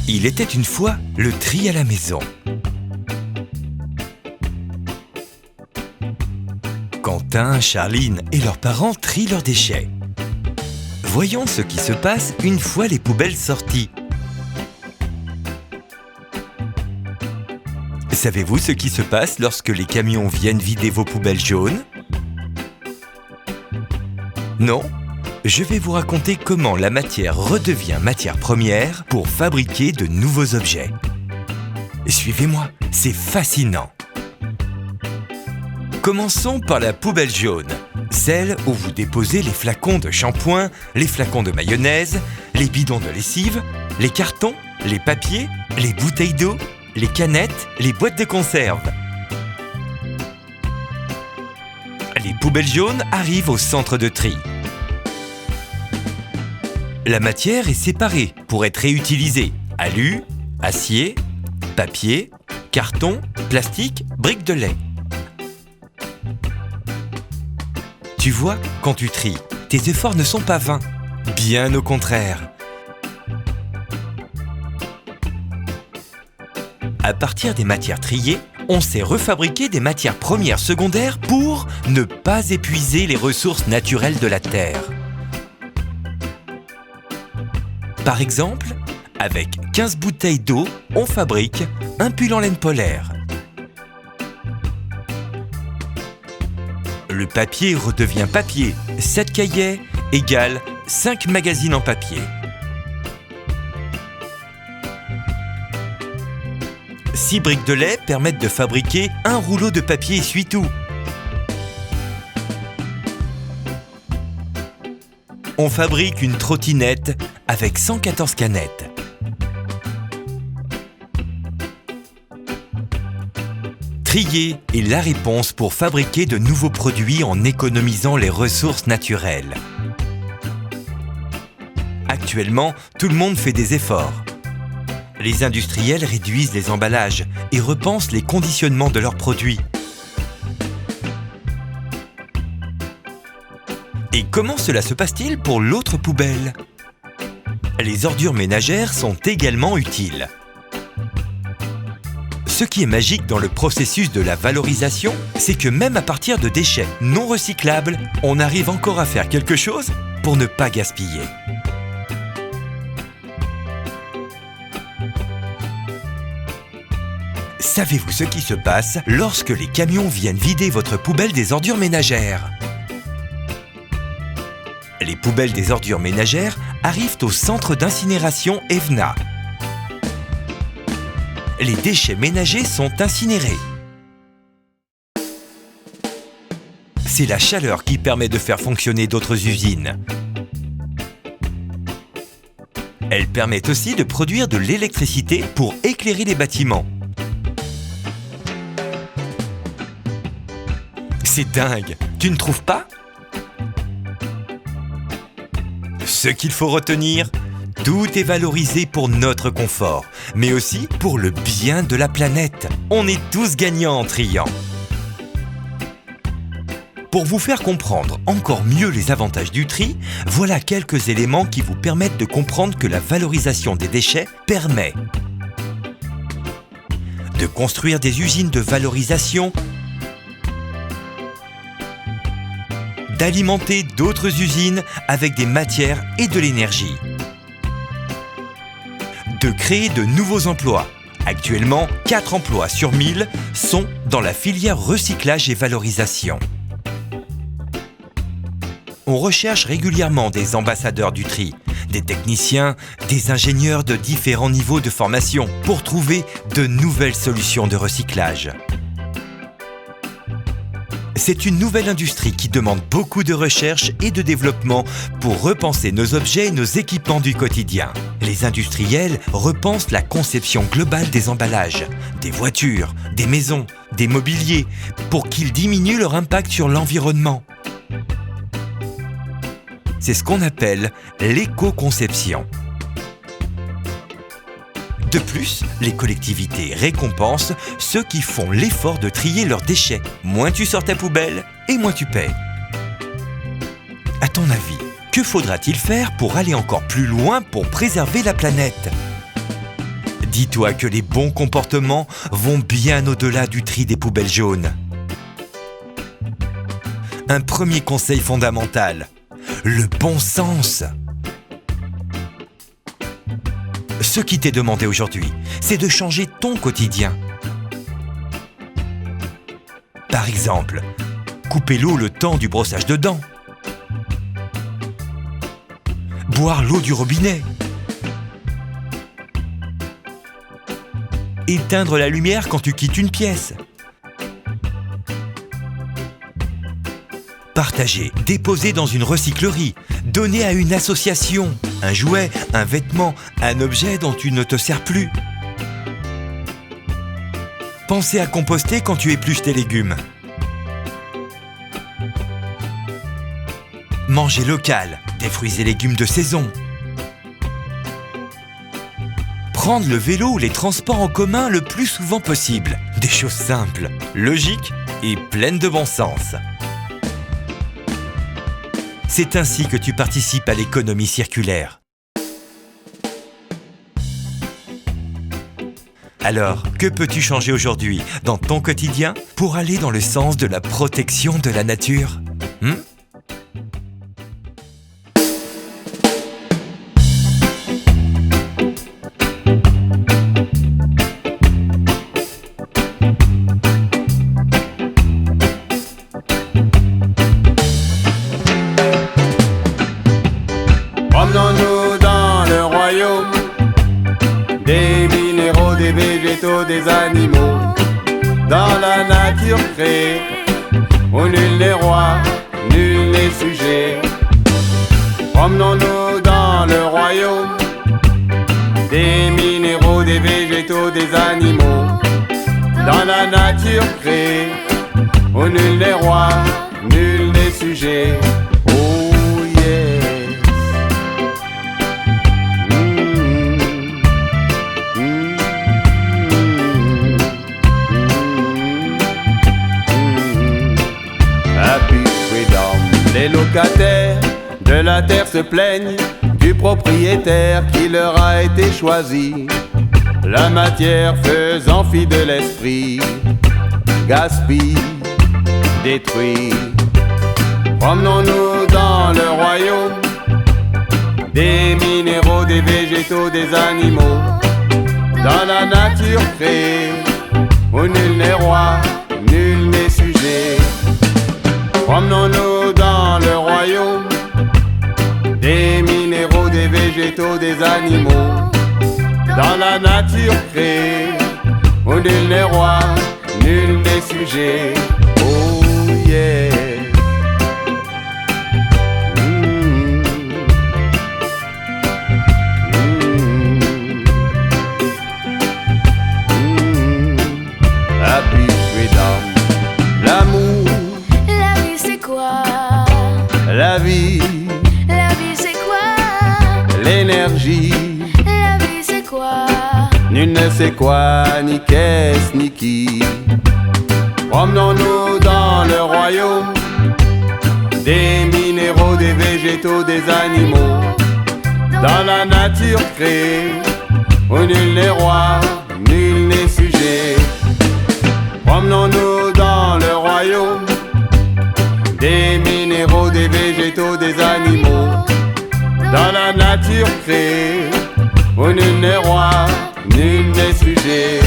Il était une fois le tri à la maison. Quentin, Charline et leurs parents trient leurs déchets. Voyons ce qui se passe une fois les poubelles sorties. Savez-vous ce qui se passe lorsque les camions viennent vider vos poubelles jaunes? Non? Je vais vous raconter comment la matière redevient matière première pour fabriquer de nouveaux objets. Suivez-moi, c'est fascinant. Commençons par la poubelle jaune, celle où vous déposez les flacons de shampoing, les flacons de mayonnaise, les bidons de lessive, les cartons, les papiers, les bouteilles d'eau, les canettes, les boîtes de conserve. Les poubelles jaunes arrivent au centre de tri. La matière est séparée pour être réutilisée. Alu, acier, papier, carton, plastique, briques de lait. Tu vois, quand tu tries, tes efforts ne sont pas vains. Bien au contraire. À partir des matières triées, on sait refabriquer des matières premières secondaires pour ne pas épuiser les ressources naturelles de la Terre. Par exemple, avec 15 bouteilles d'eau, on fabrique un pull en laine polaire. Le papier redevient papier. 7 cahiers égale 5 magazines en papier. 6 briques de lait permettent de fabriquer un rouleau de papier essuie-tout. On fabrique une trottinette avec 114 canettes. Trier est la réponse pour fabriquer de nouveaux produits en économisant les ressources naturelles. Actuellement, tout le monde fait des efforts. Les industriels réduisent les emballages et repensent les conditionnements de leurs produits. Et comment cela se passe-t-il pour l'autre poubelle? Les ordures ménagères sont également utiles. Ce qui est magique dans le processus de la valorisation, c'est que même à partir de déchets non recyclables, on arrive encore à faire quelque chose pour ne pas gaspiller. Savez-vous ce qui se passe lorsque les camions viennent vider votre poubelle des ordures ménagères? Les poubelles des ordures ménagères arrivent au centre d'incinération EVNA. Les déchets ménagers sont incinérés. C'est la chaleur qui permet de faire fonctionner d'autres usines. Elle permet aussi de produire de l'électricité pour éclairer les bâtiments. C'est dingue, tu ne trouves pas? Ce qu'il faut retenir, tout est valorisé pour notre confort, mais aussi pour le bien de la planète. On est tous gagnants en triant. Pour vous faire comprendre encore mieux les avantages du tri, voilà quelques éléments qui vous permettent de comprendre que la valorisation des déchets permet de construire des usines de valorisation, d'alimenter d'autres usines avec des matières et de l'énergie, de créer de nouveaux emplois. Actuellement, 4 emplois sur 1000 sont dans la filière recyclage et valorisation. On recherche régulièrement des ambassadeurs du tri, des techniciens, des ingénieurs de différents niveaux de formation pour trouver de nouvelles solutions de recyclage. C'est une nouvelle industrie qui demande beaucoup de recherche et de développement pour repenser nos objets et nos équipements du quotidien. Les industriels repensent la conception globale des emballages, des voitures, des maisons, des mobiliers, pour qu'ils diminuent leur impact sur l'environnement. C'est ce qu'on appelle l'éco-conception. De plus, les collectivités récompensent ceux qui font l'effort de trier leurs déchets. Moins tu sors ta poubelle et moins tu paies. À ton avis, que faudra-t-il faire pour aller encore plus loin pour préserver la planète? Dis-toi que les bons comportements vont bien au-delà du tri des poubelles jaunes. Un premier conseil fondamental, le bon sens. Ce qui t'est demandé aujourd'hui, c'est de changer ton quotidien. Par exemple, couper l'eau le temps du brossage de dents. Boire l'eau du robinet. Éteindre la lumière quand tu quittes une pièce. Partager, déposer dans une recyclerie, donner à une association, un jouet, un vêtement, un objet dont tu ne te sers plus. Penser à composter quand tu épluches tes légumes. Manger local, des fruits et légumes de saison. Prendre le vélo ou les transports en commun le plus souvent possible. Des choses simples, logiques et pleines de bon sens. C'est ainsi que tu participes à l'économie circulaire. Alors, que peux-tu changer aujourd'hui dans ton quotidien pour aller dans le sens de la protection de la nature ? Promenons-nous dans le royaume des minéraux, des végétaux, des animaux, dans la nature créée, où nul n'est roi, nul n'est sujet. Promenons-nous dans le royaume des minéraux, des végétaux, des animaux, dans la nature créée, où nul n'est roi, nul n'est sujet. Oh yeah. Les locataires de la terre se plaignent du propriétaire qui leur a été choisi. La matière faisant fi de l'esprit, gaspille, détruit. Promenons-nous dans le royaume des minéraux, des végétaux, des animaux, dans la nature créée, où nul n'est roi, nul n'est sujet. Promenons-nous dans le royaume des minéraux, des végétaux, des animaux, dans la nature créée, où nul n'est roi, nul n'est sujet. Oh yeah. Happy freedom. L'amour. La vie c'est quoi? L'énergie. La vie c'est quoi? Nul ne sait quoi, ni qu'est-ce, ni qui. Promenons-nous dans le royaume des minéraux, des végétaux, des animaux, dans la nature créée, où nul n'est roi, nul n'est sujet. Promenons-nous dans le royaume des minéraux, des végétaux, des animaux, dans la nature créée, où nul n'est roi, nul n'est sujet.